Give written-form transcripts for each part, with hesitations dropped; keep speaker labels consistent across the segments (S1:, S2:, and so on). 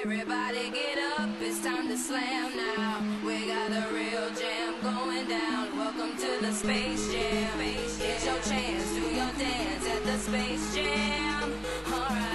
S1: Everybody get up, it's time to slam now. We got the real jam going down. Welcome to the Space Jam. Here's your chance, do your dance at the Space Jam. Alright.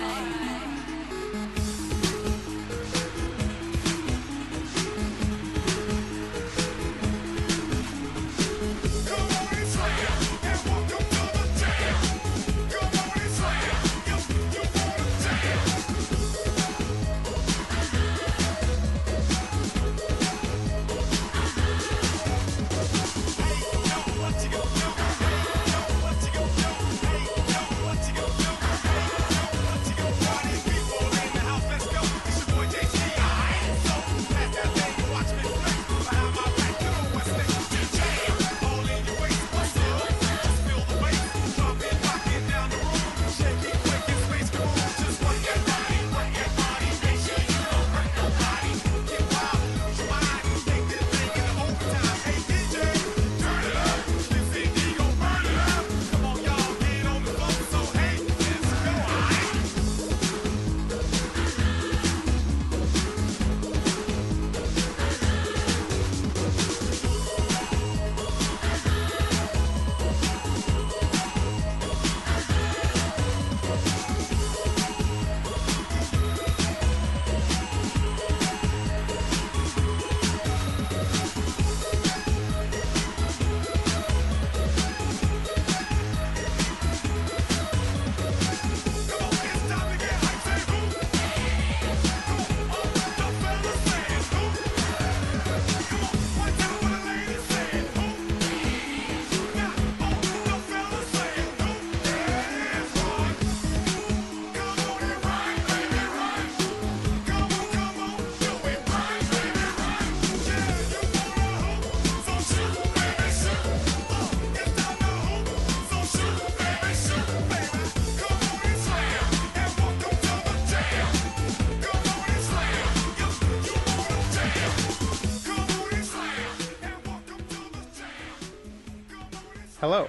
S2: Hello.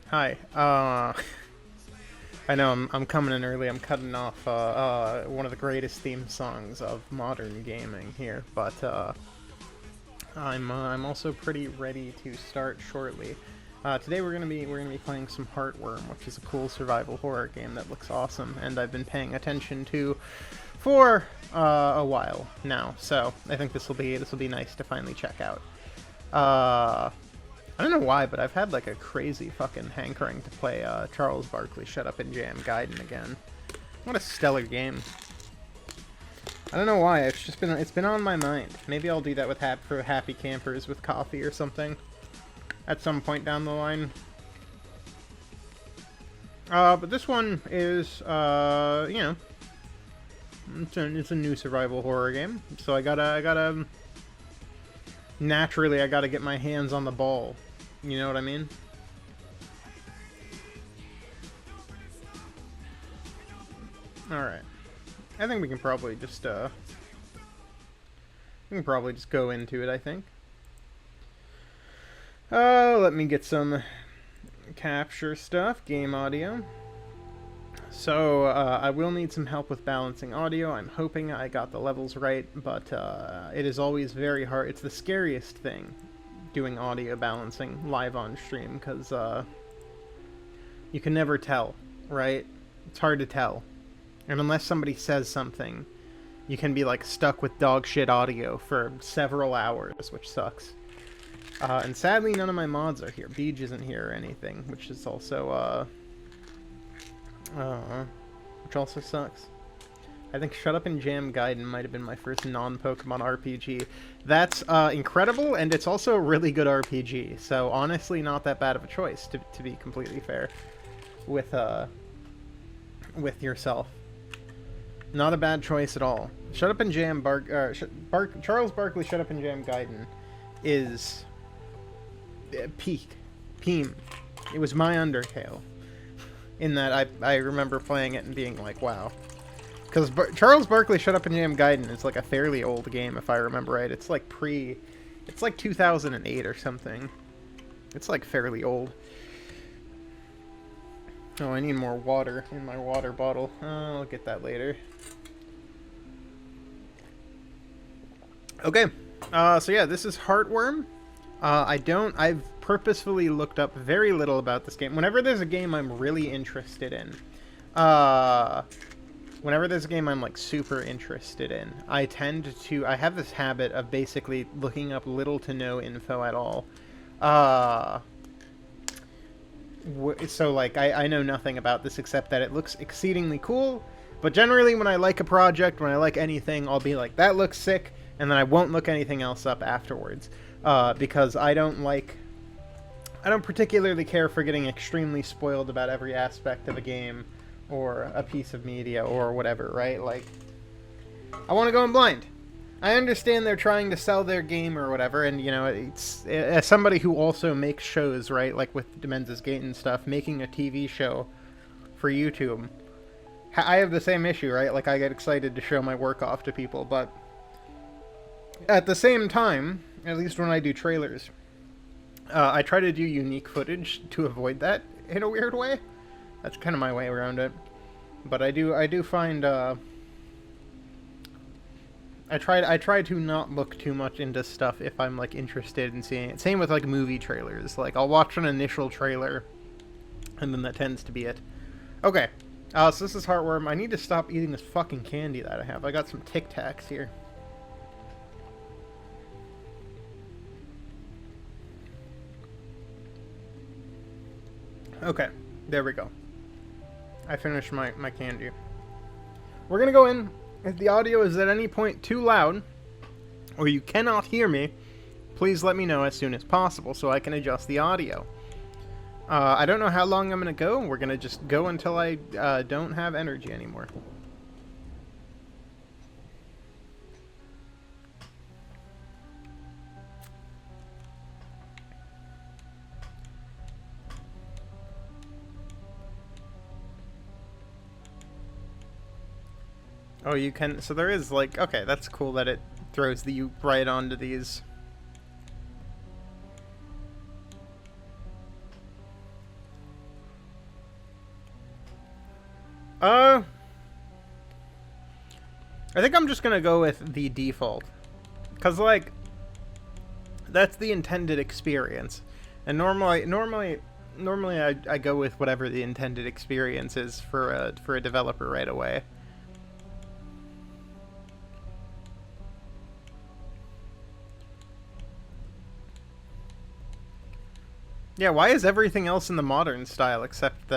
S2: Hi. I know I'm coming in early. I'm cutting off one of the greatest theme songs of modern gaming here, but I'm also pretty ready to start shortly. Today we're gonna be playing some Heartworm, which is a cool survival horror game that looks awesome, and I've been paying attention to for a while now. So I think this will be nice to finally check out. I don't know why, but I've had like a crazy fucking hankering to play Charles Barkley Shut Up and Jam Gaiden again. What a stellar game. I don't know why, it's been on my mind. Maybe I'll do that with for happy campers with coffee or something at some point down the line. But this one is you know, it's a new survival horror game, so I gotta naturally, I gotta get my hands on the ball. You know what I mean? Alright. I think we can probably just, go into it, I think. Let me get some capture stuff, game audio. So, I will need some help with balancing audio. I'm hoping I got the levels right, but it is always very hard. It's the scariest thing, doing audio balancing live on stream, because you can never tell, right? It's hard to tell. And unless somebody says something, you can be like stuck with dog shit audio for several hours, which sucks. And sadly, none of my mods are here. Beej isn't here or anything, which is also, which also sucks. I think Shut Up and Jam Gaiden might have been my first non-Pokemon RPG. That's incredible, and it's also a really good RPG. So honestly, not that bad of a choice, to be completely fair with yourself. Not a bad choice at all. Shut Up and Jam Charles Barkley Shut Up and Jam Gaiden is peak. Peem. It was my Undertale. In that I remember playing it and being like, wow. Because Charles Barkley Shut Up and Jam Gaiden is like a fairly old game, if I remember right. It's like it's like 2008 or something. It's like fairly old. Oh, I need more water in my water bottle. I'll get that later. Okay, so yeah, this is Heartworm. I've purposefully looked up very little about this game. Whenever there's a game I'm really interested in, uh, whenever there's a game I'm like super interested in, I have this habit of basically looking up little to no info at all. So like I know nothing about this except that it looks exceedingly cool. But generally, when I like a project, when I like anything, I'll be like, that looks sick, and then I won't look anything else up afterwards, because I don't particularly care for getting extremely spoiled about every aspect of a game or a piece of media or whatever, right? Like, I want to go in blind. I understand they're trying to sell their game or whatever, and, you know, it's as somebody who also makes shows, right, like with Demenza's Gate and stuff, making a TV show for YouTube, I have the same issue, right? Like, I get excited to show my work off to people, but at the same time, at least when I do trailers, I try to do unique footage to avoid that in a weird way. That's kind of my way around it. But I do find, I try to not look too much into stuff if I'm, like, interested in seeing it. Same with, like, movie trailers. Like, I'll watch an initial trailer, and then that tends to be it. Okay. So this is Heartworm. I need to stop eating this fucking candy that I have. I got some Tic Tacs here. Okay, there we go. I finished my candy. We're gonna go in. If the audio is at any point too loud, or you cannot hear me, please let me know as soon as possible so I can adjust the audio. I don't know how long I'm going to go. We're going to just go until I don't have energy anymore. Oh, you can... So there is, like... Okay, that's cool that it throws you right onto these... I think I'm just gonna go with the default. Because, like, that's the intended experience. And normally I go with whatever the intended experience is for a developer right away. Yeah, why is everything else in the modern style except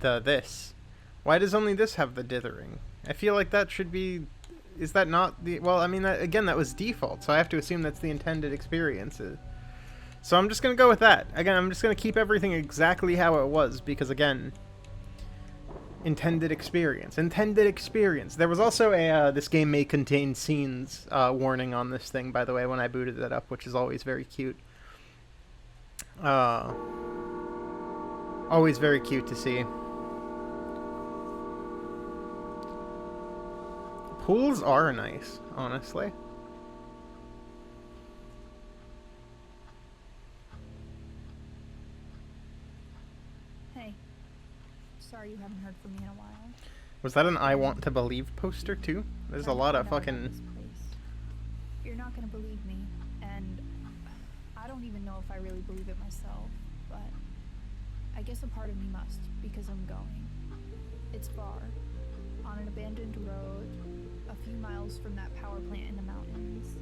S2: this? Why does only this have the dithering? I feel like that should be... Is that not the... Well, I mean, again, that was default, so I have to assume that's the intended experience. So I'm just going to go with that. Again, I'm just going to keep everything exactly how it was, because, again, intended experience. Intended experience. There was also a, this game may contain scenes warning on this thing, by the way, when I booted it up, which is always very cute. Always very cute to see. Pools are nice, honestly.
S3: Hey. Sorry you haven't heard from me in a while.
S2: Was that an I want to believe poster too? There's a lot of fucking...
S3: You're not gonna believe me, and I don't even know if I really believe it myself, but I guess a part of me must, because I'm going. It's far, on an abandoned road, a few miles from that power plant in the mountains.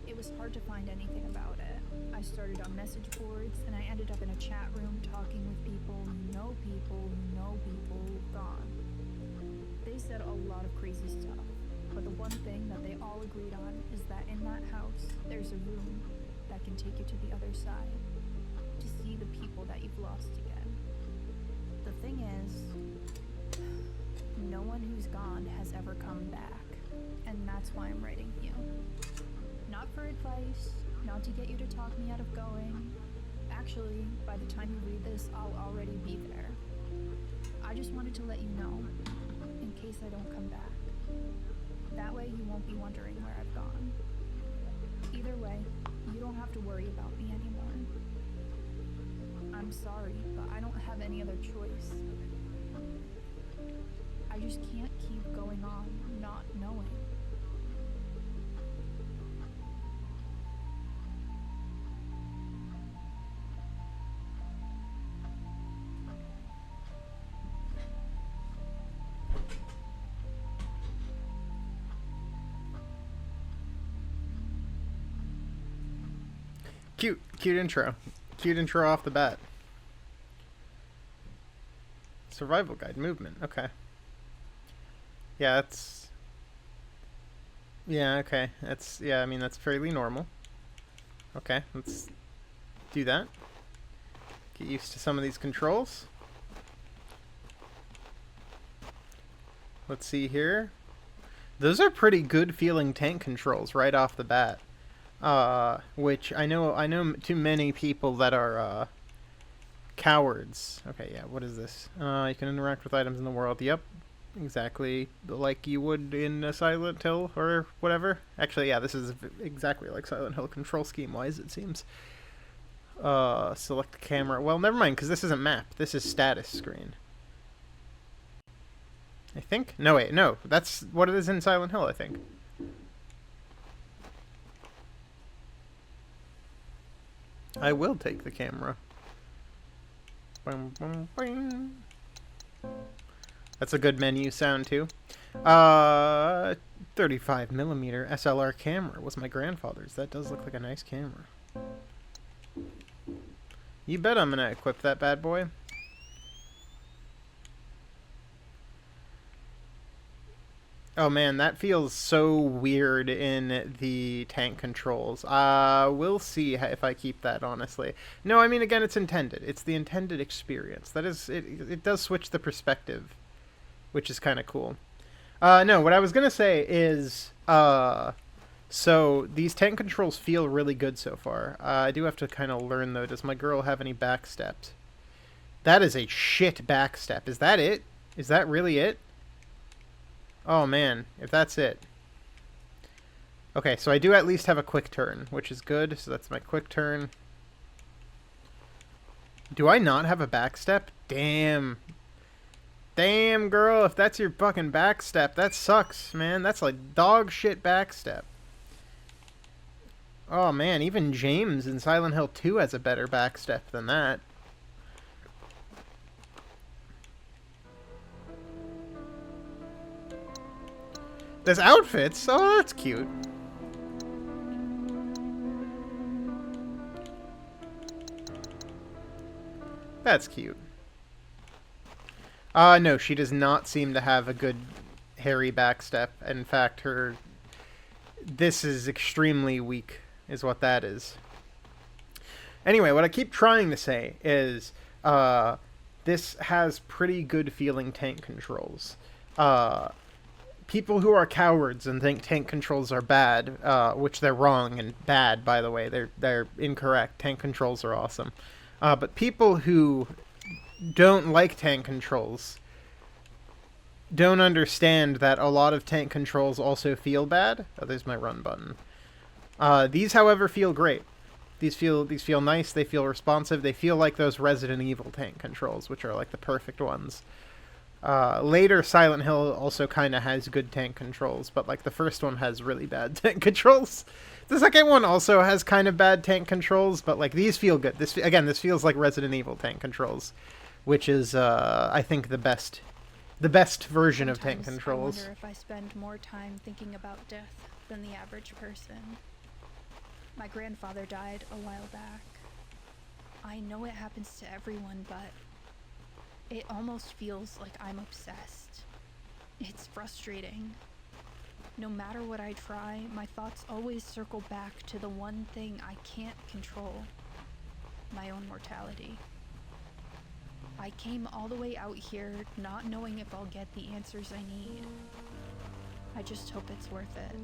S3: It was hard to find anything about it. I started on message boards, and I ended up in a chat room talking with people who know people who've gone. They said a lot of crazy stuff, but the one thing that they all agreed on is that in that house, there's a room that can take you to the other side, to see the people that you've lost again. The thing is, no one who's gone has ever come back, and that's why I'm writing you. Not for advice, not to get you to talk me out of going. Actually, by the time you read this, I'll already be there. I just wanted to let you know, in case I don't come back. That way you won't be wondering where I've gone. Either way, you don't have to worry about me anymore. I'm sorry, but I don't have any other choice. I just can't keep going on not knowing.
S2: Cute intro. Cute intro off the bat. Survival guide movement. Okay. Yeah, that's... Yeah, okay. That's... Yeah, I mean, that's fairly normal. Okay, let's do that. Get used to some of these controls. Let's see here. Those are pretty good feeling tank controls right off the bat. Which I know too many people that are, cowards. Okay, yeah, what is this? You can interact with items in the world. Yep, exactly like you would in a Silent Hill or whatever. Actually, yeah, this is exactly like Silent Hill control scheme-wise, it seems. Select the camera. Well, never mind, because this isn't map. This is status screen. I think? No, wait, no. That's what it is in Silent Hill, I think. I will take the camera. Boom, boom, boom. That's a good menu sound, too. 35mm SLR camera was my grandfather's. That does look like a nice camera. You bet I'm gonna equip that bad boy. Oh man, that feels so weird in the tank controls. We'll see if I keep that, honestly. No, I mean, again, it's intended. It's the intended experience. That is, it does switch the perspective, which is kind of cool. No, what I was gonna say is, so these tank controls feel really good so far. I do have to kind of learn, though. Does my girl have any back steps? That is a shit back step. Is that it? Is that really it? Oh man, if that's it. Okay, so I do at least have a quick turn, which is good. So that's my quick turn. Do I not have a back step? Damn. Damn, girl, if that's your fucking back step, that sucks, man. That's like dog shit back step. Oh man, even James in Silent Hill 2 has a better back step than that. There's outfits? Oh, that's cute. That's cute. No, she does not seem to have a good hairy backstep. In fact, this is extremely weak, is what that is. Anyway, what I keep trying to say is, this has pretty good feeling tank controls. People who are cowards and think tank controls are bad, which they're wrong and bad, by the way. They're incorrect. Tank controls are awesome. But people who don't like tank controls don't understand that a lot of tank controls also feel bad. Oh, there's my run button. These, however, feel great. These feel nice. They feel responsive. They feel like those Resident Evil tank controls, which are like the perfect ones. Later, Silent Hill also kind of has good tank controls, but like the first one has really bad tank controls. The second one also has kind of bad tank controls, but like these feel good. This feels like Resident Evil tank controls, which is I think the best version of tank controls.
S3: I wonder if I spend more time thinking about death than the average person. My grandfather died a while back. I know it happens to everyone, but it almost feels like I'm obsessed. It's frustrating. No matter what I try, my thoughts always circle back to the one thing I can't control: my own mortality. I came all the way out here not knowing if I'll get the answers I need. I just hope it's worth it.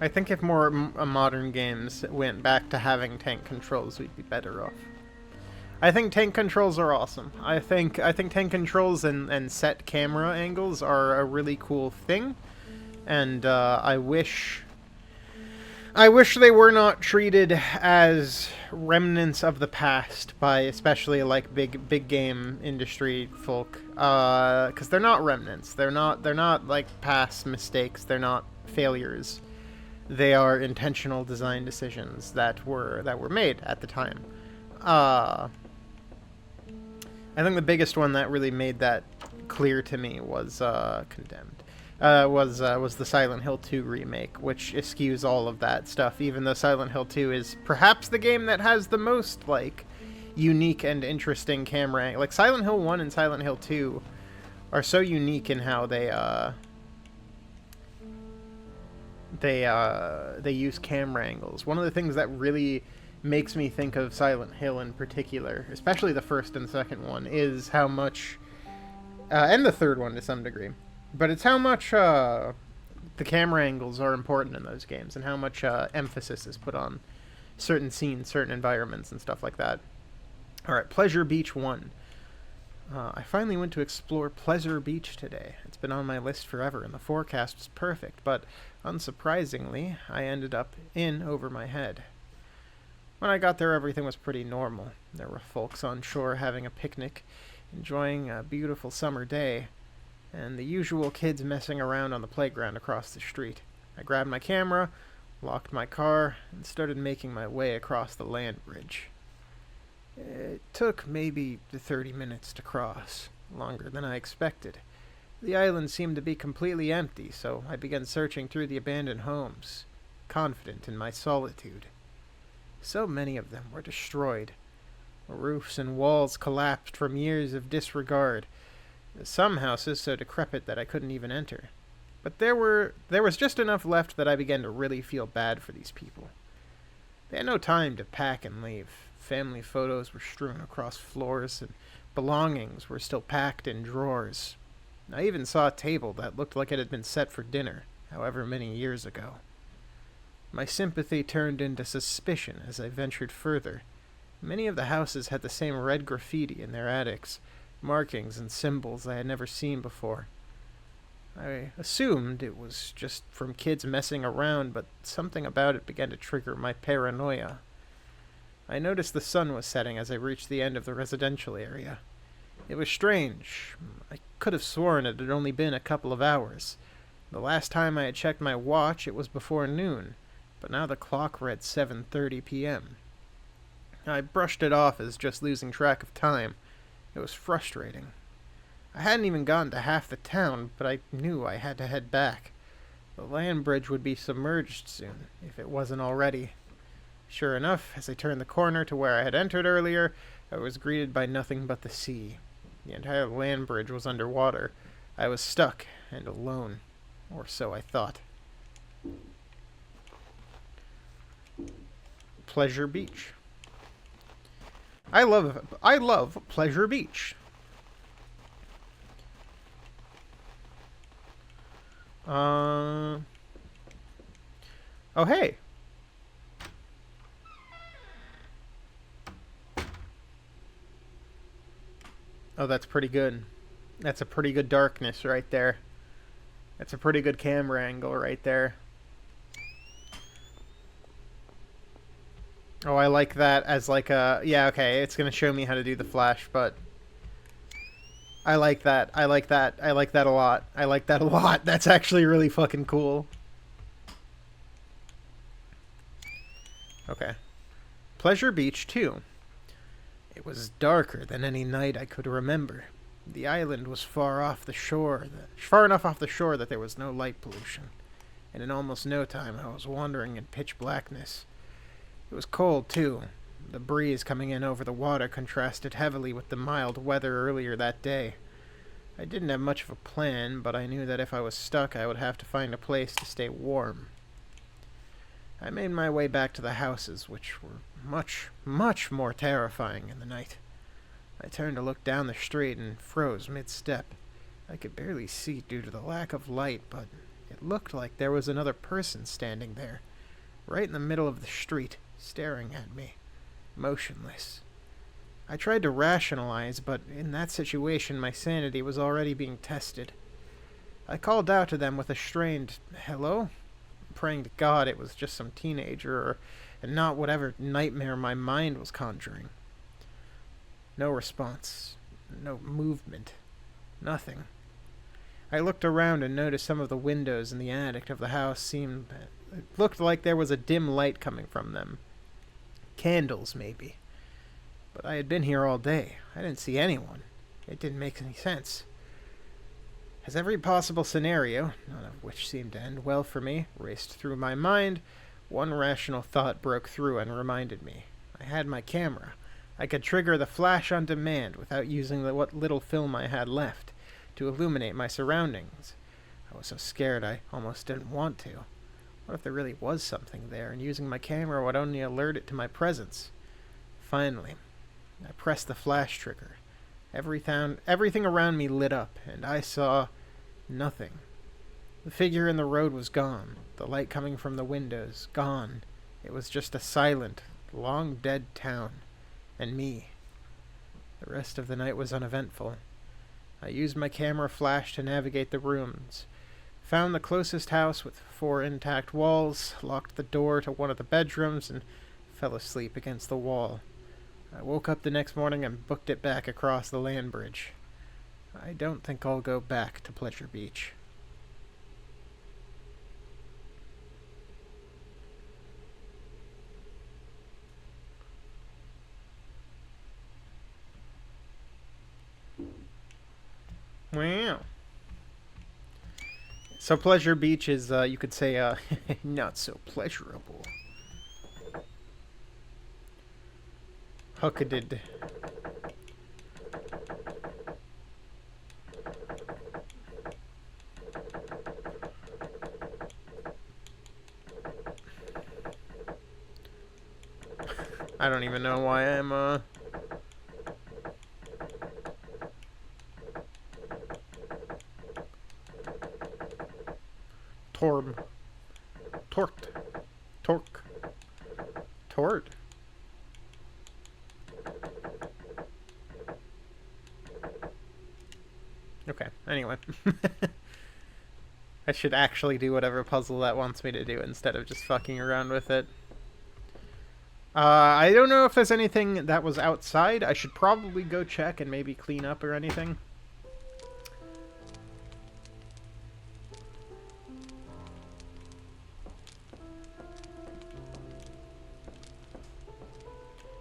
S2: I think if more modern games went back to having tank controls, we'd be better off. I think tank controls are awesome. I think tank controls and set camera angles are a really cool thing, and I wish they were not treated as remnants of the past by especially like big game industry folk, because they're not remnants. They're not like past mistakes. They're not failures. They are intentional design decisions that were made at the time. I think the biggest one that really made that clear to me was Condemned. Was the Silent Hill 2 remake, which eschews all of that stuff, even though Silent Hill 2 is perhaps the game that has the most, like, unique and interesting camera. Like, Silent Hill 1 and Silent Hill 2 are so unique in how they use camera angles. One of the things that really makes me think of Silent Hill in particular, especially the first and second one, is how much, and the third one to some degree, but it's how much the camera angles are important in those games, and how much emphasis is put on certain scenes, certain environments, and stuff like that. Alright, Pleasure Beach 1. I finally went to explore Pleasure Beach today. It's been on my list forever, and the forecast was perfect, but unsurprisingly, I ended up in over my head. When I got there, everything was pretty normal. There were folks on shore having a picnic, enjoying a beautiful summer day, and the usual kids messing around on the playground across the street. I grabbed my camera, locked my car, and started making my way across the land bridge. It took maybe 30 minutes to cross, longer than I expected. The island seemed to be completely empty, so I began searching through the abandoned homes, confident in my solitude. So many of them were destroyed. Roofs and walls collapsed from years of disregard. Some houses so decrepit that I couldn't even enter. But there was just enough left that I began to really feel bad for these people. They had no time to pack and leave. Family photos were strewn across floors, and belongings were still packed in drawers. I even saw a table that looked like it had been set for dinner, however many years ago. My sympathy turned into suspicion as I ventured further. Many of the houses had the same red graffiti in their attics, markings and symbols I had never seen before. I assumed it was just from kids messing around, but something about it began to trigger my paranoia. I noticed the sun was setting as I reached the end of the residential area. It was strange. I could have sworn it had only been a couple of hours. The last time I had checked my watch, it was before noon, but now the clock read 7:30 p.m. I brushed it off as just losing track of time. It was frustrating. I hadn't even gotten to half the town, but I knew I had to head back. The land bridge would be submerged soon, if it wasn't already. Sure enough, as I turned the corner to where I had entered earlier, I was greeted by nothing but the sea. The entire land bridge was underwater. I was stuck and alone, or so I thought. Pleasure Beach. I love Pleasure Beach. Oh, hey. Oh, that's pretty good. That's a pretty good darkness right there. That's a pretty good camera angle right there. Oh, I like that as like a... Yeah, okay, it's going to show me how to do the flash, but... I like that. I like that. I like that a lot. I like that a lot. That's actually really fucking cool. Okay. Pleasure Beach 2. It was darker than any night I could remember. The island was far enough off the shore that there was no light pollution, and in almost no time I was wandering in pitch blackness. It was cold, too. The breeze coming in over the water contrasted heavily with the mild weather earlier that day. I didn't have much of a plan, but I knew that if I was stuck I would have to find a place to stay warm. I made my way back to the houses, which were much, much more terrifying in the night. I turned to look down the street and froze mid-step. I could barely see due to the lack of light, but it looked like there was another person standing there, right in the middle of the street, staring at me, motionless. I tried to rationalize, but in that situation my sanity was already being tested. I called out to them with a strained, "Hello?" praying to God it was just some teenager and not whatever nightmare my mind was conjuring. No response. No movement. Nothing. I looked around and noticed some of the windows in the attic of the house it looked like there was a dim light coming from them. Candles, maybe. But I had been here all day. I didn't see anyone. It didn't make any sense. As every possible scenario, none of which seemed to end well for me, raced through my mind, one rational thought broke through and reminded me. I had my camera. I could trigger the flash on demand without using what little film I had left to illuminate my surroundings. I was so scared I almost didn't want to. What if there really was something there, and using my camera would only alert it to my presence? Finally, I pressed the flash trigger. Everything around me lit up, and I saw nothing. The figure in the road was gone. The light coming from the windows, gone. It was just a silent, long-dead town. And me. The rest of the night was uneventful. I used my camera flash to navigate the rooms. Found the closest house with 4 intact walls, locked the door to one of the bedrooms, and fell asleep against the wall. I woke up the next morning and booked it back across the land bridge. I don't think I'll go back to Pleasure Beach. Wow. So Pleasure Beach is, you could say, not so pleasurable. Huckadid. I don't even know why I'm, Torm. Torked. Torque. Tord. Okay, anyway. I should actually do whatever puzzle that wants me to do instead of just fucking around with it. I don't know if there's anything that was outside. I should probably go check and maybe clean up or anything.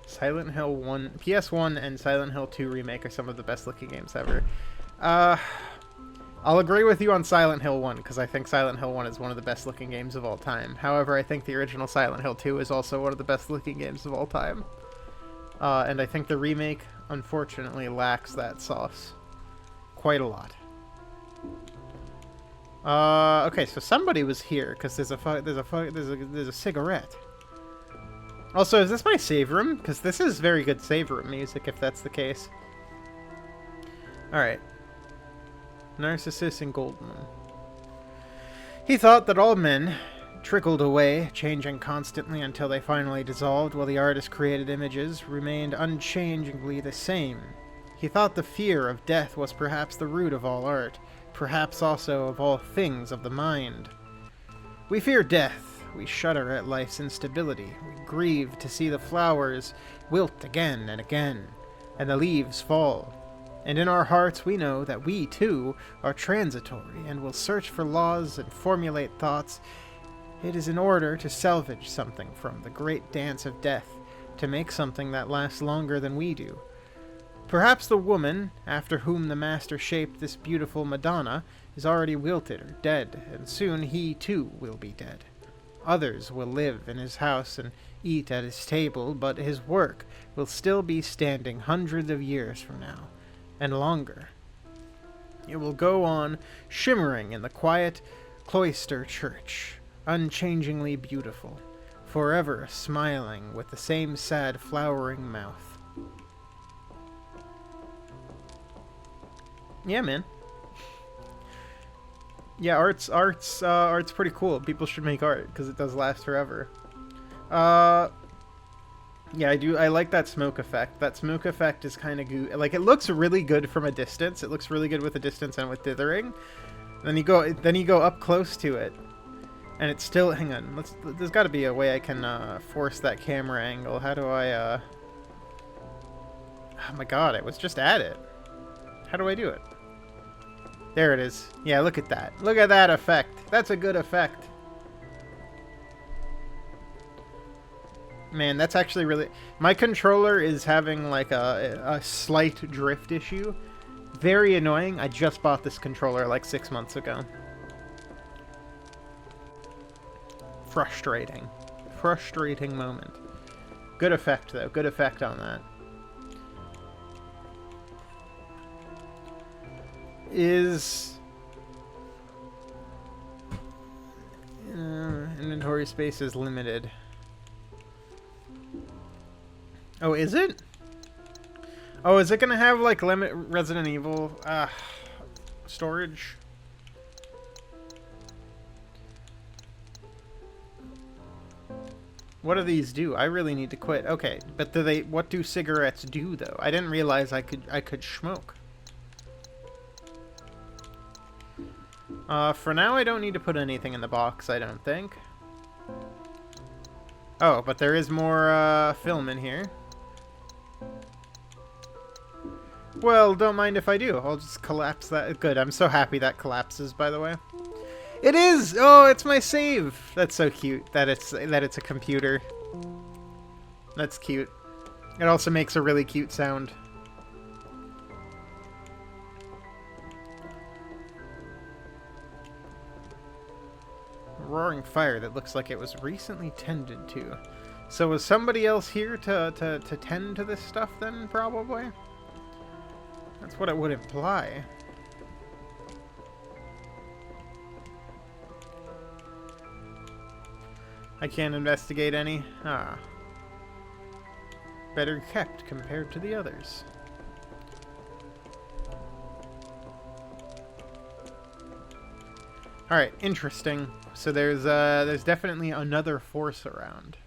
S2: Silent Hill 1, PS1 and Silent Hill 2 Remake are some of the best looking games ever. I'll agree with you on Silent Hill 1, because I think Silent Hill 1 is one of the best looking games of all time. However, I think the original Silent Hill 2 is also one of the best looking games of all time. And I think the remake, unfortunately, lacks that sauce. Quite a lot. Okay, so somebody was here, because there's a cigarette. Also, is this my save room? Because this is very good save room music, if that's the case. Alright. Narcissus and Goldman. He thought that all men trickled away, changing constantly until they finally dissolved, while the artist's created images remained unchangingly the same. He thought the fear of death was perhaps the root of all art, perhaps also of all things of the mind. We fear death. We shudder at life's instability. We grieve to see the flowers wilt again and again, and the leaves fall. And in our hearts we know that we, too, are transitory, and will search for laws and formulate thoughts. It is in order to salvage something from the great dance of death, to make something that lasts longer than we do. Perhaps the woman, after whom the master shaped this beautiful Madonna, is already wilted or dead, and soon he, too, will be dead. Others will live in his house and eat at his table, but his work will still be standing hundreds of years from now, and longer. It will go on shimmering in the quiet cloister church, unchangingly beautiful, forever smiling with the same sad flowering mouth. Yeah, man. Yeah, art's pretty cool. People should make art because it does last forever. Yeah, I like that smoke effect. That smoke effect is kind of like, it looks really good from a distance. It looks really good with a distance and with dithering. Then you go up close to it, and it's still. Hang on, there's got to be a way I can force that camera angle. How do I? Oh my god, it was just at it. How do I do it? There it is. Yeah, look at that. Look at that effect. That's a good effect. Man, that's actually really... My controller is having like a slight drift issue. Very annoying. I just bought this controller like 6 months ago. Frustrating. Frustrating moment. Good effect, though. Good effect on that. Inventory space is limited. Oh, is it? Oh, is it gonna have like limit Resident Evil storage? What do these do? I really need to quit. Okay, but do they? What do cigarettes do though? I didn't realize I could smoke. For now, I don't need to put anything in the box, I don't think. Oh, but there is more film in here. Well, don't mind if I do. I'll just collapse that. Good, I'm so happy that collapses, by the way. It is! Oh, it's my save! That's so cute that it's a computer. That's cute. It also makes a really cute sound. Roaring fire that looks like it was recently tended to. So was somebody else here to tend to this stuff then, probably? That's what it would imply. I can't investigate any? Ah. Better kept compared to the others. Alright, interesting. So there's definitely another force around.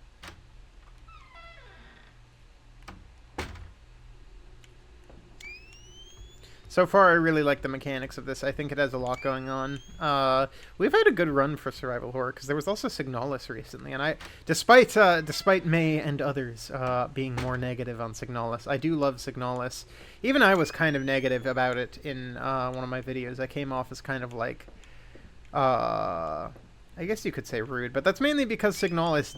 S2: So far, I really like the mechanics of this. I think it has a lot going on. We've had a good run for survival horror, because there was also Signalis recently, and despite May and others being more negative on Signalis, I do love Signalis. Even I was kind of negative about it in one of my videos. I came off as kind of like, I guess you could say rude, but that's mainly because Signalis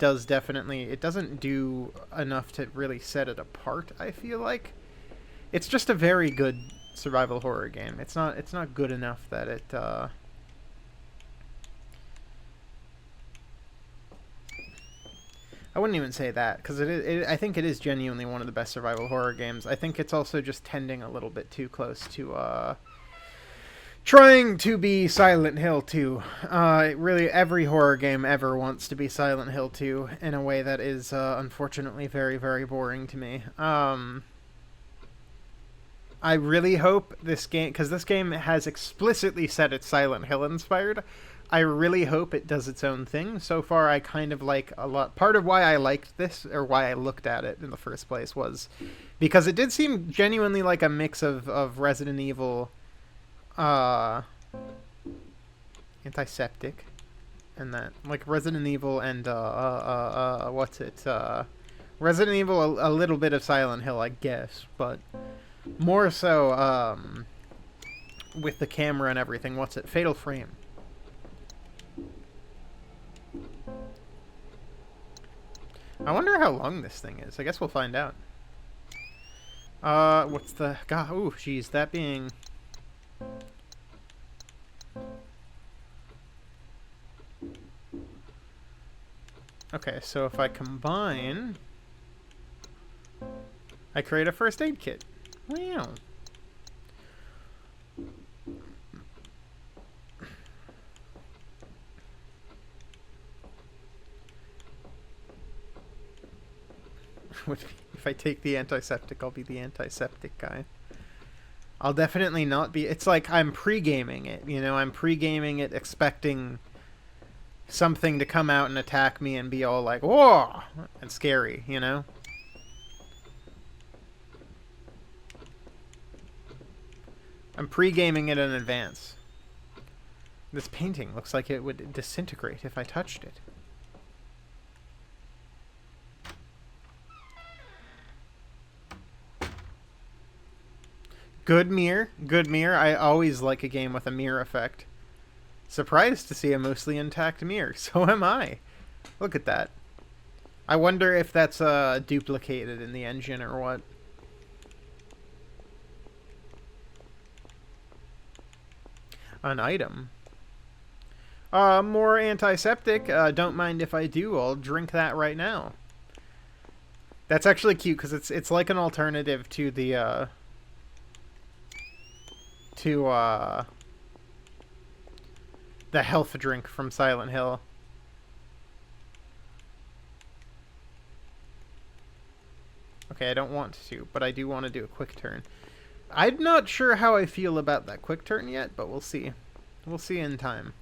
S2: it doesn't do enough to really set it apart, I feel like. It's just a very good survival horror game. It's not good enough that it I wouldn't even say that, because I think it is genuinely one of the best survival horror games. I think it's also just tending a little bit too close to trying to be Silent Hill 2. Really, every horror game ever wants to be Silent Hill 2 in a way that is unfortunately very, very boring to me. I really hope this game, because this game has explicitly said it's Silent Hill inspired, I really hope it does its own thing. So far, I kind of like a lot. Part of why I liked this, or why I looked at it in the first place, was because it did seem genuinely like a mix of Resident Evil, antiseptic, and that, like Resident Evil and, Resident Evil, a little bit of Silent Hill, I guess, but more so, with the camera and everything. Fatal Frame. I wonder how long this thing is. I guess we'll find out. What's the... God, ooh, jeez, that being... Okay, so if I combine... I create a first aid kit. Wow. If I take the antiseptic, I'll be the antiseptic guy. I'll definitely not be... It's like I'm pre-gaming it, you know? I'm pre-gaming it expecting something to come out and attack me and be all like, whoa! And scary, you know? I'm pre-gaming it in advance. This painting looks like it would disintegrate if I touched it. Good mirror. Good mirror. I always like a game with a mirror effect. Surprised to see a mostly intact mirror. So am I. Look at that. I wonder if that's duplicated in the engine or what. An item. More antiseptic. Don't mind if I do. I'll drink that right now. That's actually cute because it's like an alternative to the the health drink from Silent Hill. Okay, I don't want to, but I do want to do a quick turn. I'm not sure how I feel about that quick turn yet, but we'll see. We'll see in time.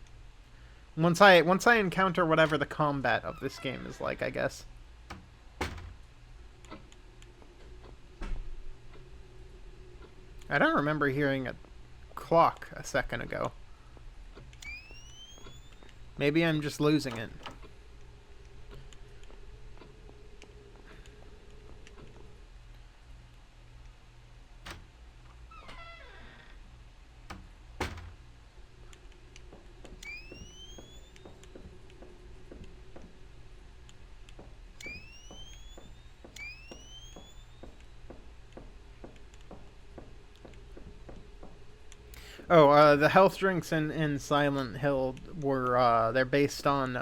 S2: Once I encounter whatever the combat of this game is like, I guess. I don't remember hearing a clock a second ago. Maybe I'm just losing it. Oh, the health drinks in Silent Hill were, they're based on,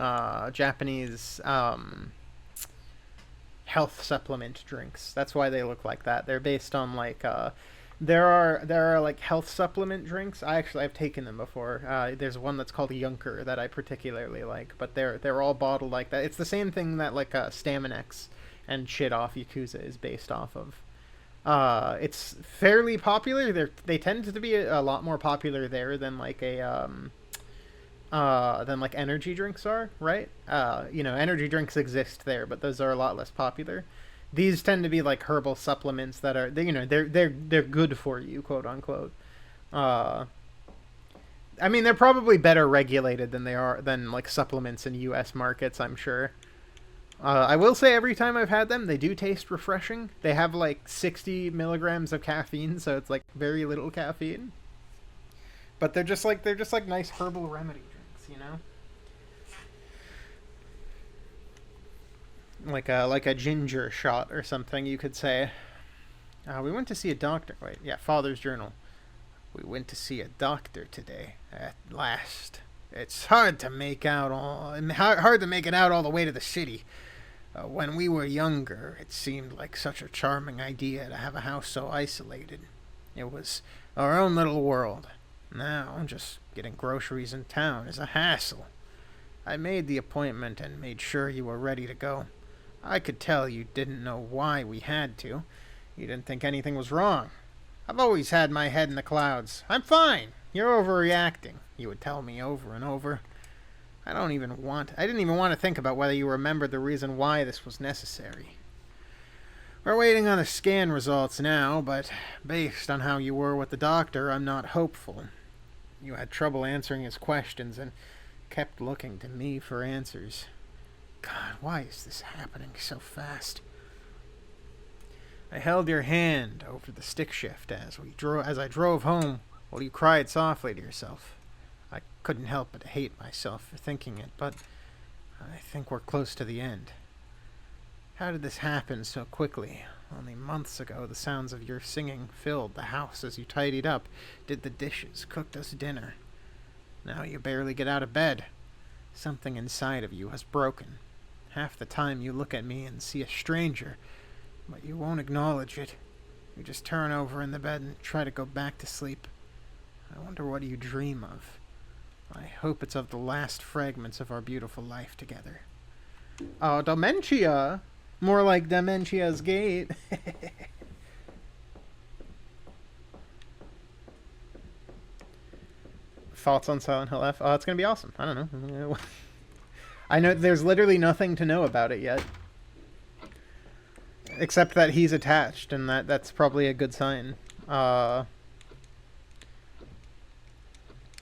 S2: Japanese, health supplement drinks. That's why they look like that. They're based on, like, there are, like, health supplement drinks. I've taken them before. There's one that's called Yunker that I particularly like, but they're all bottled like that. It's the same thing that, like, Staminex and shit off Yakuza is based off of. It's fairly popular. They tend to be a lot more popular there than like than like energy drinks are, right? You know, energy drinks exist there, but those are a lot less popular. These tend to be like herbal supplements that are, you know, they're good for you, quote unquote. I mean, they're probably better regulated than like supplements in U.S. markets, I'm sure. I will say every time I've had them, they do taste refreshing. They have like 60 milligrams of caffeine, so it's like very little caffeine. But they're just like nice herbal remedy drinks, you know? Like a ginger shot or something, you could say. We went to see a doctor. Wait, yeah, Father's Journal. We went to see a doctor today. At last. It's hard to make it out all the way to the city. When we were younger, it seemed like such a charming idea to have a house so isolated. It was our own little world. Now, just getting groceries in town is a hassle. I made the appointment and made sure you were ready to go. I could tell you didn't know why we had to. You didn't think anything was wrong. I've always had my head in the clouds. I'm fine. You're overreacting, you would tell me over and over. I didn't even want to think about whether you remembered the reason why this was necessary. We're waiting on the scan results now, but based on how you were with the doctor, I'm not hopeful. You had trouble answering his questions and kept looking to me for answers. God, why is this happening so fast? I held your hand over the stick shift as I drove home while you cried softly to yourself. I couldn't help but hate myself for thinking it, but I think we're close to the end. How did this happen so quickly? Only months ago, the sounds of your singing filled the house as you tidied up, did the dishes, cooked us dinner. Now you barely get out of bed. Something inside of you has broken. Half the time you look at me and see a stranger, but you won't acknowledge it. You just turn over in the bed and try to go back to sleep. I wonder what you dream of. I hope it's of the last fragments of our beautiful life together. Oh, dementia! More like Dementia's Gate. Thoughts on Silent Hill F? Oh, it's gonna be awesome. I don't know. I know there's literally nothing to know about it yet. Except that he's attached, and that's probably a good sign.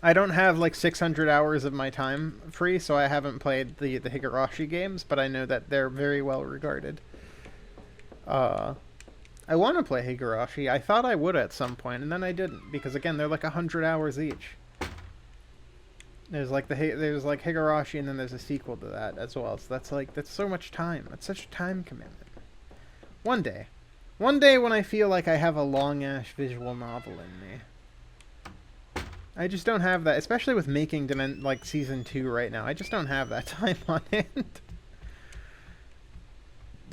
S2: I don't have like 600 hours of my time free, so I haven't played the Higurashi games, but I know that they're very well regarded. I want to play Higurashi. I thought I would at some point, and then I didn't, because again, they're like 100 hours each. There's like there's like Higurashi, and then there's a sequel to that as well. So that's so much time. That's such a time commitment. One day when I feel like I have a long ass visual novel in me. I just don't have that, especially with making like season 2 right now. I just don't have that time on hand.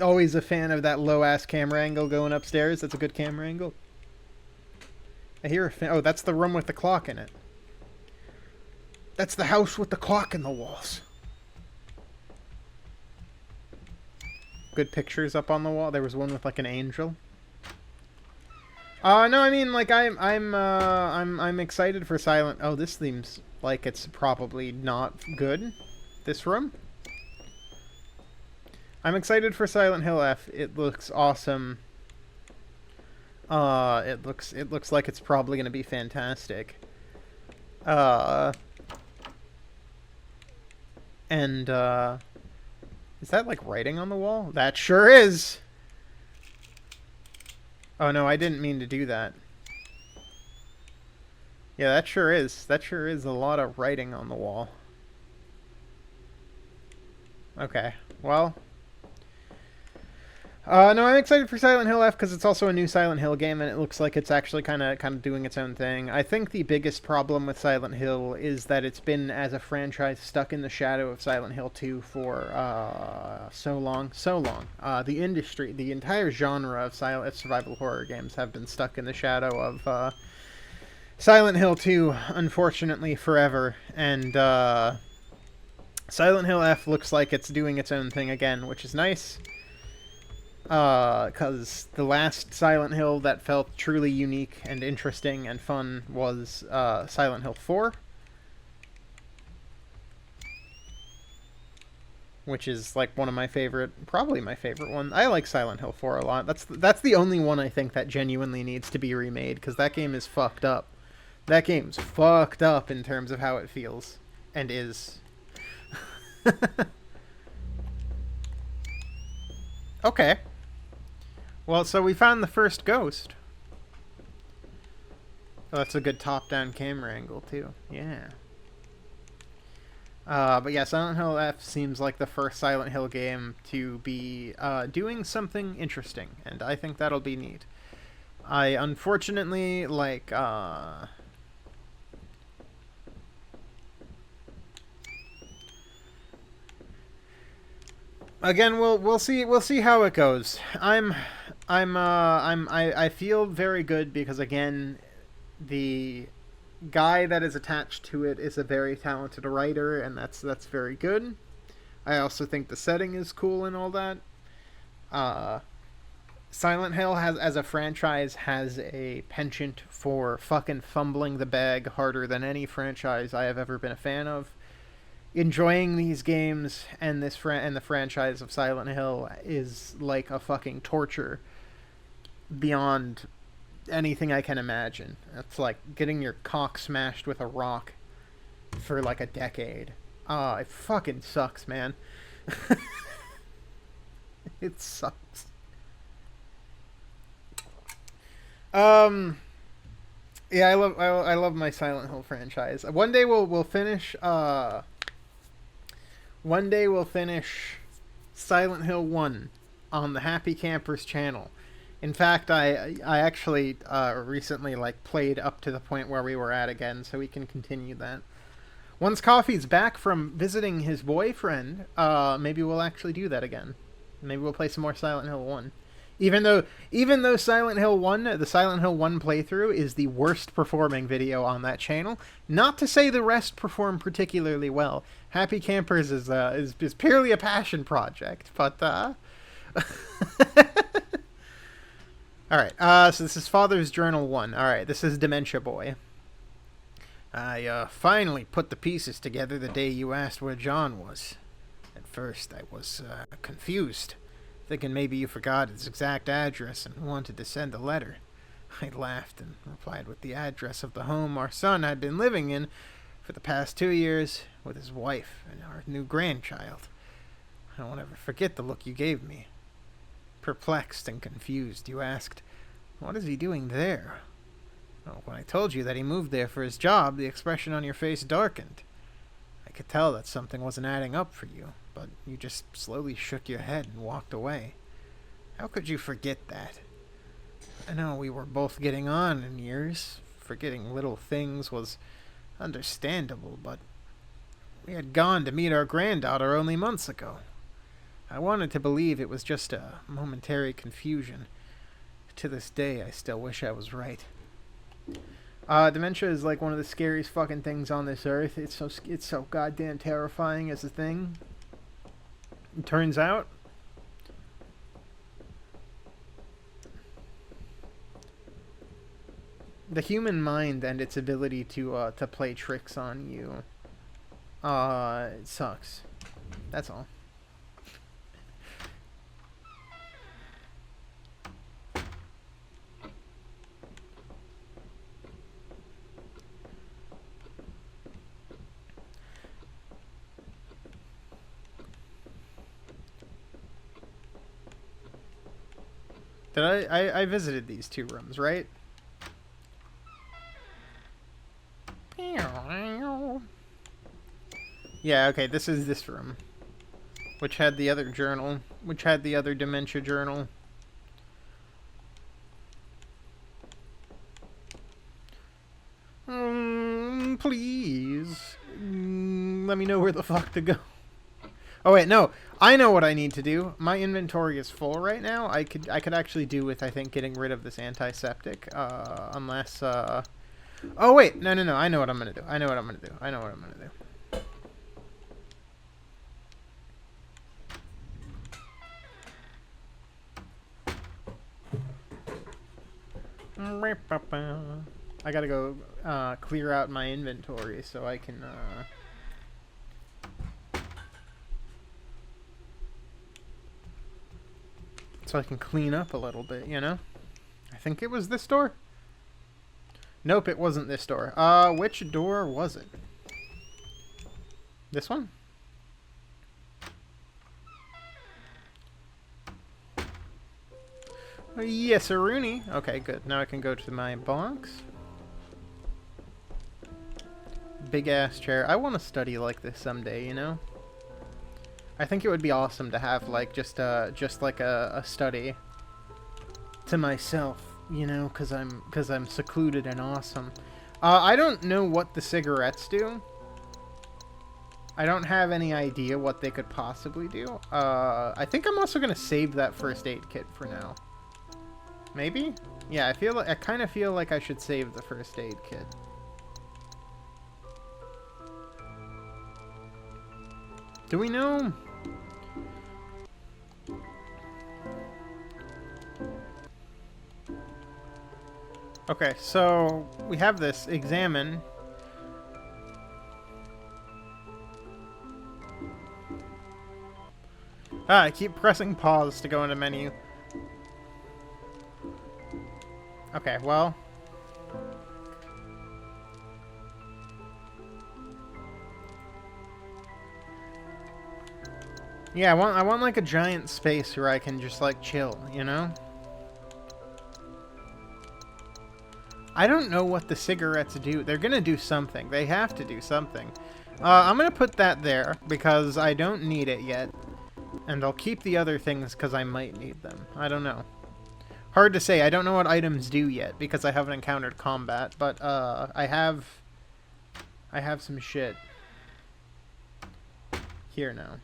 S2: Always a fan of that low ass camera angle going upstairs. That's a good camera angle. I hear oh, that's the room with the clock in it. That's the house with the clock in the walls. Good pictures up on the wall. There was one with like an angel. No, I mean like I'm excited for Silent. Oh, this seems like it's probably not good. This room. I'm excited for Silent Hill F. It looks awesome. It looks like it's probably gonna be fantastic. And, is that, like, writing on the wall? That sure is! Oh, no, I didn't mean to do that. Yeah, that sure is. That sure is a lot of writing on the wall. Okay, well... no, I'm excited for Silent Hill F because it's also a new Silent Hill game, and it looks like it's actually kind of doing its own thing. I think the biggest problem with Silent Hill is that it's been, as a franchise, stuck in the shadow of Silent Hill 2 for so long. The industry, the entire genre of survival horror games have been stuck in the shadow of Silent Hill 2, unfortunately, forever. And Silent Hill F looks like it's doing its own thing again, which is nice. Because the last Silent Hill that felt truly unique and interesting and fun was Silent Hill 4. Which is like one of my favorite, probably my favorite one. I like Silent Hill 4 a lot. That's the only one I think that genuinely needs to be remade, because that game is fucked up. That game's fucked up in terms of how it feels and is. Okay. Well, so we found the first ghost. Oh, that's a good top-down camera angle, too. Yeah. But yeah, Silent Hill F seems like the first Silent Hill game to be doing something interesting, and I think that'll be neat. I unfortunately, like, again, we'll see how it goes. I feel very good because, again, the guy that is attached to it is a very talented writer, and that's very good. I also think the setting is cool and all that. Silent Hill as a franchise has a penchant for fucking fumbling the bag harder than any franchise I have ever been a fan of. Enjoying these games and and the franchise of Silent Hill is like a fucking torture beyond anything I can imagine. It's like getting your cock smashed with a rock for like a decade. It fucking sucks, man. It sucks. Yeah, I love my Silent Hill franchise. One day we'll finish Silent Hill 1 on the Happy Campers channel. In fact, I actually recently like played up to the point where we were at again, so we can continue that. Once Coffee's back from visiting his boyfriend, maybe we'll actually do that again. Maybe we'll play some more Silent Hill 1. Even though Silent Hill 1, the Silent Hill 1 playthrough is the worst performing video on that channel, not to say the rest perform particularly well. Happy Campers is purely a passion project, but Alright, so this is Father's Journal 1. Alright, this is Dementia Boy. I finally put the pieces together the day you asked where John was. At first I was confused, thinking maybe you forgot his exact address and wanted to send a letter. I laughed and replied with the address of the home our son had been living in for the past 2 years with his wife and our new grandchild. I won't ever forget the look you gave me. Perplexed and confused, you asked, "What is he doing there?" Oh, when I told you that he moved there for his job, the expression on your face darkened. I could tell that something wasn't adding up for you, but you just slowly shook your head and walked away. How could you forget that? I know we were both getting on in years. Forgetting little things was understandable, but we had gone to meet our granddaughter only months ago. I wanted to believe it was just a momentary confusion. To this day, I still wish I was right. Dementia is like one of the scariest fucking things on this earth. It's so goddamn terrifying as a thing. It turns out, the human mind and its ability to play tricks on you, it sucks. That's all. Did I visited these two rooms, right? Yeah, okay, this is this room. Which had the other journal. Which had the other dementia journal. Please. Let me know where the fuck to go. Oh wait, no. I know what I need to do. My inventory is full right now. I could actually do with, I think, getting rid of this antiseptic. Unless, Oh wait, no. I know what I'm gonna do. I know what I'm gonna do. I gotta go clear out my inventory so I can clean up a little bit, you know? I think it was this door? Nope, it wasn't this door. Which door was it? This one? Yes, Rooney. Okay, good. Now I can go to my box. Big ass chair. I want to study like this someday, you know? I think it would be awesome to have like just like a study to myself, you know, cuz I'm secluded and awesome. I don't know what the cigarettes do. I don't have any idea what they could possibly do. I think I'm also going to save that first aid kit for now. Maybe? Yeah, I kind of feel like I should save the first aid kit. Do we know? Okay, so we have this examine. I keep pressing pause to go into menu. Okay, well. Yeah, I want like a giant space where I can just like chill, you know? I don't know what the cigarettes do. They're gonna do something. They have to do something. I'm gonna put that there because I don't need it yet. And I'll keep the other things because I might need them. I don't know. Hard to say. I don't know what items do yet because I haven't encountered combat, but I have some shit here now.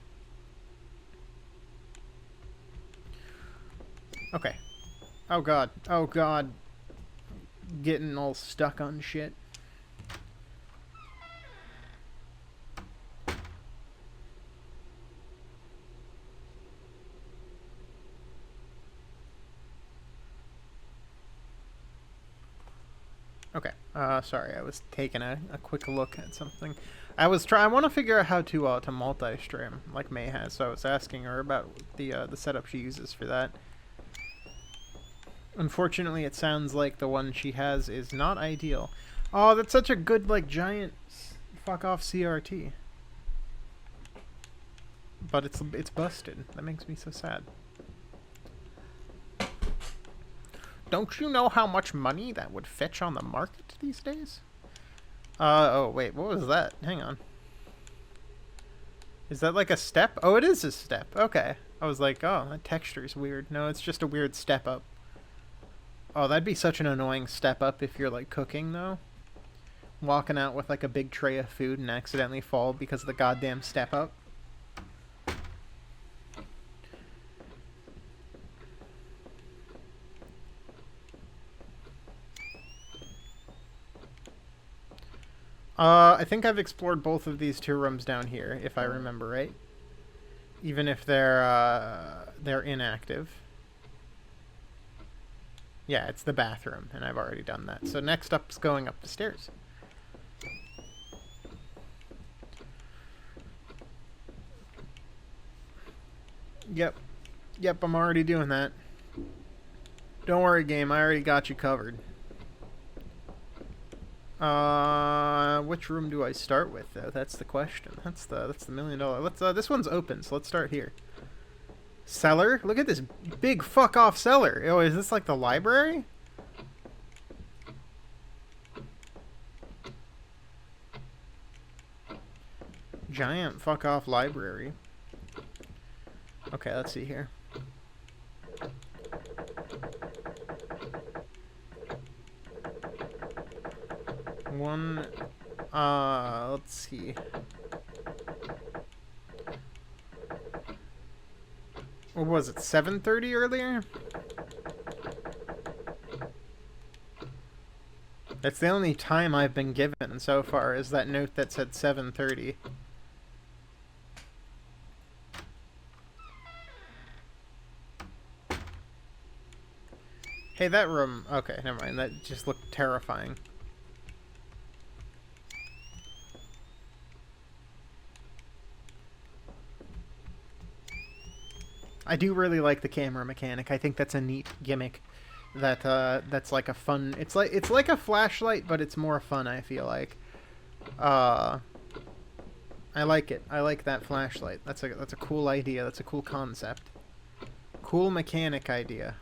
S2: Okay. Oh god. Oh god. Getting all stuck on shit. Okay. Sorry, I was taking a quick look at something. I want to figure out how to multi-stream, like May has, so I was asking her about the setup she uses for that. Unfortunately, it sounds like the one she has is not ideal. Oh, that's such a good, like, giant fuck-off CRT. But it's busted. That makes me so sad. Don't you know how much money that would fetch on the market these days? Oh, wait, what was that? Hang on. Is that like a step? Oh, it is a step. Okay. I was like, oh, that texture's weird. No, it's just a weird step up. Oh, that'd be such an annoying step up if you're like cooking though. Walking out with like a big tray of food and accidentally fall because of the goddamn step up. I think I've explored both of these 2 rooms down here, if I remember right. Even if they're inactive. Yeah, it's the bathroom, and I've already done that. So next up's going up the stairs. Yep. Yep, I'm already doing that. Don't worry, game. I already got you covered. Which room do I start with, though? That's the question. That's the $1 million. Let's. This one's open, so let's start here. Cellar. Look at this big fuck off cellar. Oh, is this like the library? Giant fuck off library. Okay, let's see here. Let's see. What was it, 7:30 earlier? That's the only time I've been given so far, is that note that said 7:30. Hey, that room... Okay, never mind. That just looked terrifying. I do really like the camera mechanic. I think that's a neat gimmick. That's like a fun... It's like a flashlight, but it's more fun, I feel like. I like it. I like that flashlight. That's a cool idea. That's a cool concept. Cool mechanic idea.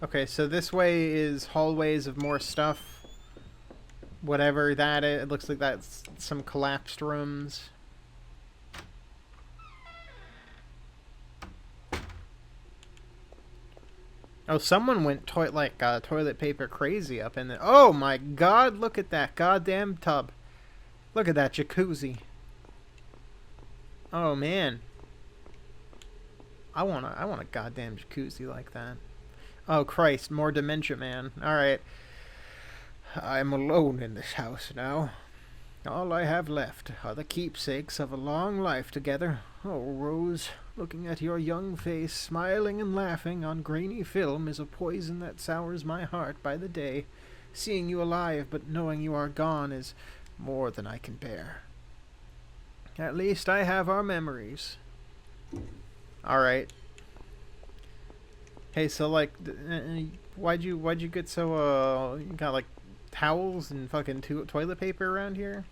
S2: Okay, so this way is hallways of more stuff. Whatever that is. It looks like that's some collapsed rooms. Oh, someone went toilet paper crazy up in there. Oh my god, look at that goddamn tub. Look at that jacuzzi. Oh man. I want a goddamn jacuzzi like that. Oh Christ, more dementia, man. Alright. I'm alone in this house now. All I have left are the keepsakes of a long life together. Oh, Rose, looking at your young face, smiling and laughing on grainy film is a poison that sours my heart by the day. Seeing you alive, but knowing you are gone is more than I can bear. At least I have our memories. Alright. Hey, so like, why'd you get so you got like towels and fucking toilet paper around here,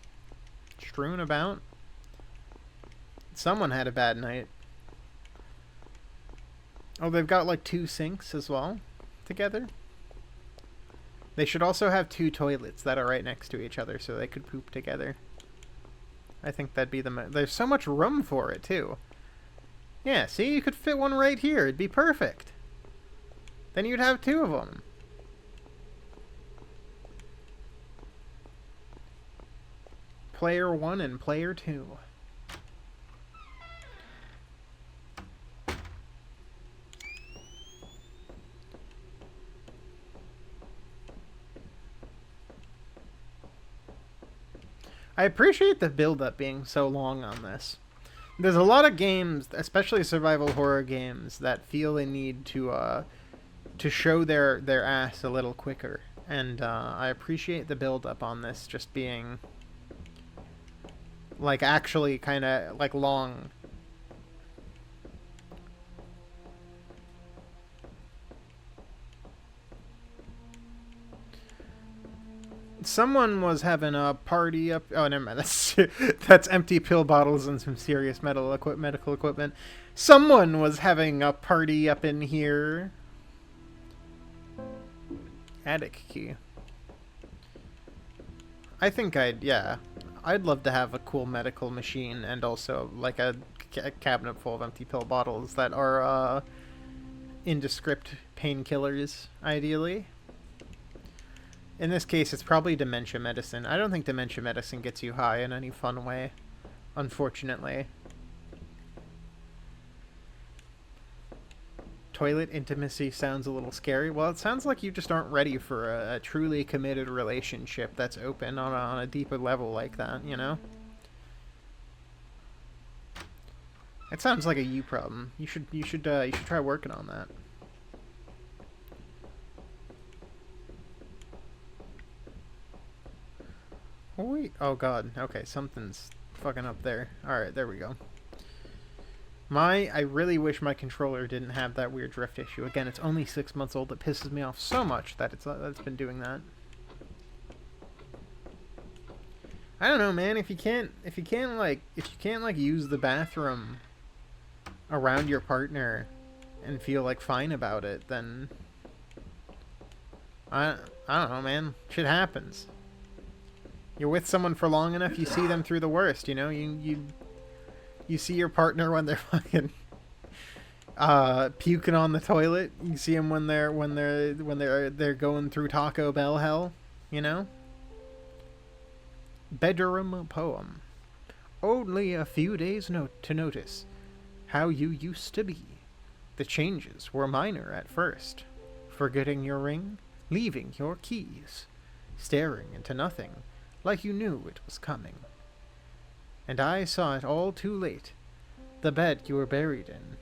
S2: strewn about? Someone had a bad night. Oh, they've got like 2 sinks as well, together. They should also have 2 toilets that are right next to each other, so they could poop together. I think that'd be there's so much room for it too. Yeah, see, you could fit one right here. It'd be perfect. Then you'd have 2 of them. Player 1 and player 2. I appreciate the build-up being so long on this. There's a lot of games, especially survival horror games, that feel they need to show their ass a little quicker, and I appreciate the build-up on this just being like actually kind of like long. Someone was having a party up... Oh, never mind. That's empty pill bottles and some serious medical equipment. Someone was having a party up in here. Attic key. I think yeah. I'd love to have a cool medical machine and also like a cabinet full of empty pill bottles that are indescript painkillers, ideally. In this case, it's probably dementia medicine. I don't think dementia medicine gets you high in any fun way, unfortunately. Toilet intimacy sounds a little scary. Well, it sounds like you just aren't ready for a truly committed relationship that's open on a deeper level like that, you know? It sounds like a you problem. You should try working on that. Oh, wait. Oh god. Okay, something's fucking up there. Alright, there we go. I really wish my controller didn't have that weird drift issue. Again, it's only 6 months old. It pisses me off so much that it's been doing that. I don't know, man. If you can't use the bathroom around your partner and feel like fine about it, then I don't know, man. Shit happens. You're with someone for long enough, you see them through the worst, you know? You see your partner when they're fucking puking on the toilet. You see them when they're going through Taco Bell hell, you know? Bedroom poem. Only a few days to notice how you used to be. The changes were minor at first. Forgetting your ring, leaving your keys, staring into nothing, like you knew it was coming. And I saw it all too late. The bed you were buried in,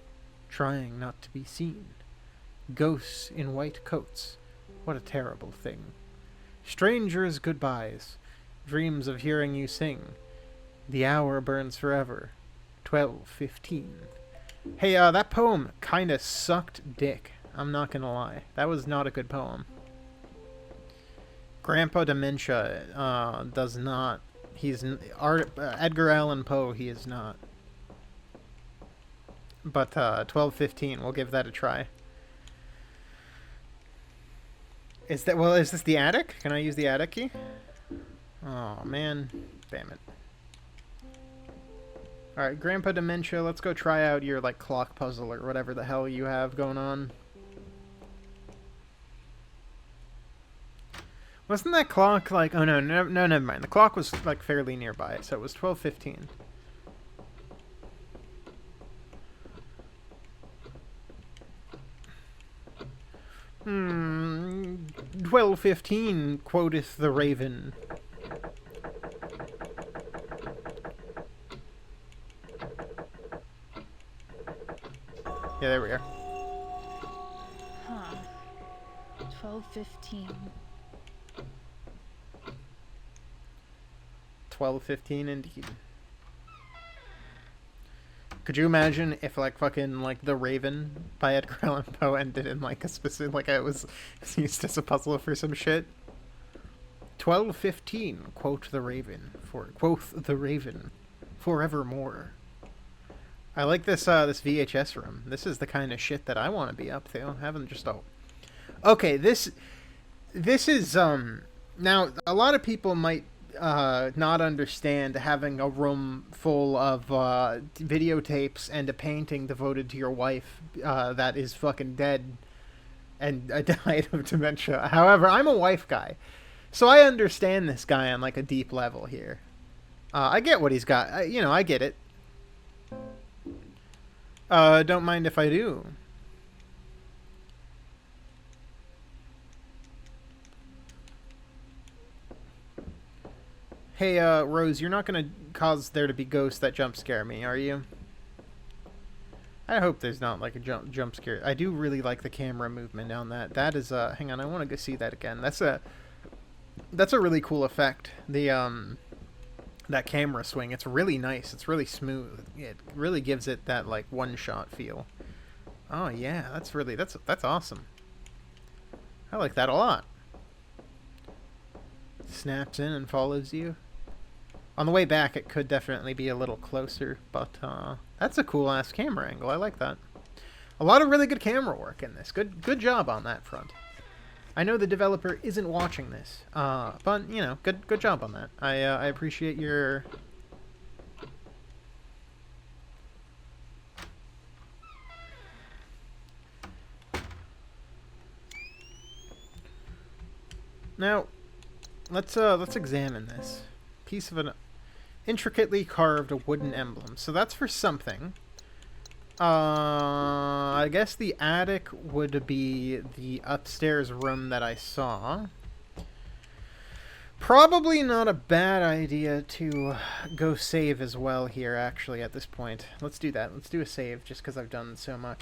S2: trying not to be seen. Ghosts in white coats. What a terrible thing. Strangers' goodbyes. Dreams of hearing you sing. The hour burns forever. 12:15. Hey, that poem kinda sucked dick. I'm not gonna lie. That was not a good poem. Grandpa Dementia does not. He's Edgar Allan Poe. He is not. But 12:15. We'll give that a try. Is this the attic? Can I use the attic key? Oh man, damn it. All right, Grandpa Dementia. Let's go try out your like clock puzzle or whatever the hell you have going on. Wasn't that clock like... Oh, no, never mind. The clock was, like, fairly nearby, so it was 12:15. Hmm... 12:15, quoteth the raven. Yeah, there we are.
S3: Huh. 12:15.
S2: 12:15 indeed. Could you imagine if like fucking like The Raven by Edgar Allan Poe ended in like a specific like it was used as a puzzle for some shit? 12:15, quoth the Raven, forevermore. I like this this VHS room. This is the kind of shit that I want to be up to. Having just okay, this is now a lot of people might not understand having a room full of videotapes and a painting devoted to your wife that is fucking dead and died of dementia. However, I'm a wife guy, so I understand this guy on like a deep level here. I get what he's got. I get it. Don't mind if I do. Hey, Rose, you're not gonna cause there to be ghosts that jump scare me, are you? I hope there's not like a jump scare. I do really like the camera movement on that. That is hang on, I want to go see that again. That's a really cool effect. The that camera swing, it's really nice. It's really smooth. It really gives it that like one-shot feel. Oh yeah, that's awesome. I like that a lot. Snaps in and follows you. On the way back, it could definitely be a little closer, but that's a cool-ass camera angle. I like that. A lot of really good camera work in this. Good job on that front. I know the developer isn't watching this, but, you know, good job on that. I appreciate your... Now, let's examine this. Piece of an intricately carved wooden emblem. So that's for something. I guess the attic would be the upstairs room that I saw. Probably not a bad idea to go save as well here, actually, at this point. Let's do that. Let's do a save, just because I've done so much.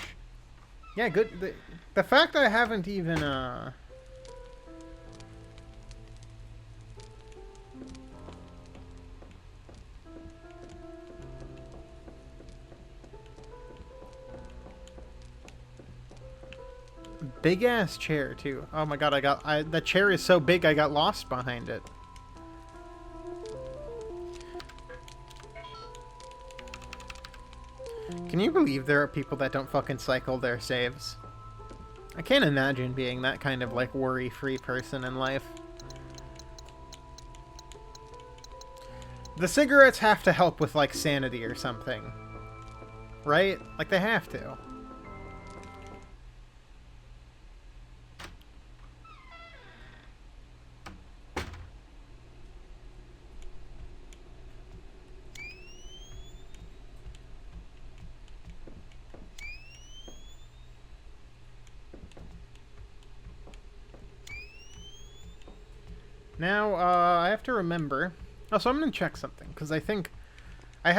S2: Yeah, good. The fact I haven't even, big ass chair too. Oh my god, that chair is so big I got lost behind it. Can you believe there are people that don't fucking cycle their saves? I can't imagine being that kind of like worry-free person in life. The cigarettes have to help with like sanity or something. Right? Like they have to. Now, I have to remember... Oh, so I'm going to check something, because I think... I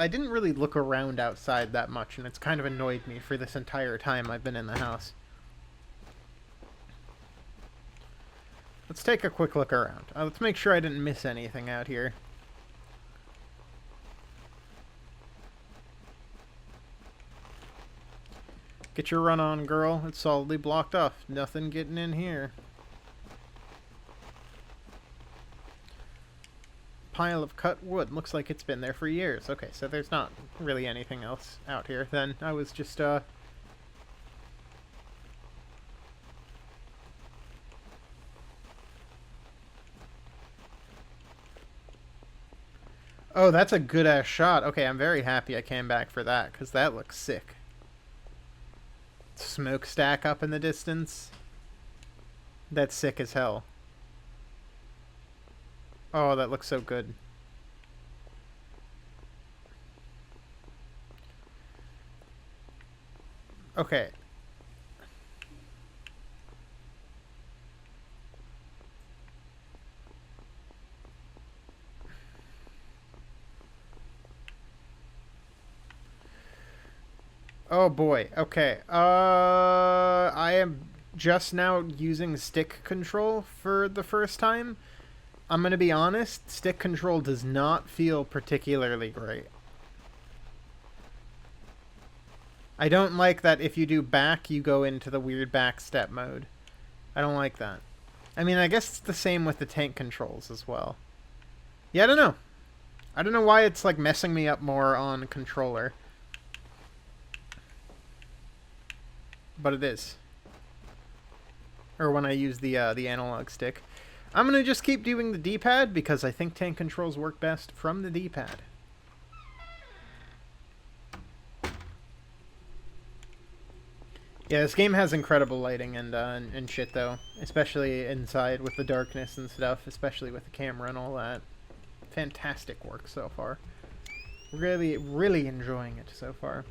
S2: didn't really look around outside that much, and it's kind of annoyed me for this entire time I've been in the house. Let's take a quick look around. Let's make sure I didn't miss anything out here. Get your run on, girl. It's solidly blocked off. Nothing getting in here. Pile of cut wood. Looks like it's been there for years. Okay, so there's not really anything else out here then. I was just, Oh, that's a good-ass shot. Okay, I'm very happy I came back for that, because that looks sick. Smokestack up in the distance. That's sick as hell. Oh, that looks so good. Okay. Oh boy. Okay. I am just now using stick control for the first time. I'm going to be honest, stick control does not feel particularly great. I don't like that if you do back, you go into the weird back step mode. I don't like that. I mean, I guess it's the same with the tank controls as well. Yeah, I don't know. I don't know why it's like messing me up more on controller. But it is. Or when I use the analog stick. I'm going to just keep doing the D-pad because I think tank controls work best from the D-pad. Yeah, this game has incredible lighting and shit though, especially inside with the darkness and stuff, especially with the camera and all that. Fantastic work so far. Really, really enjoying it so far.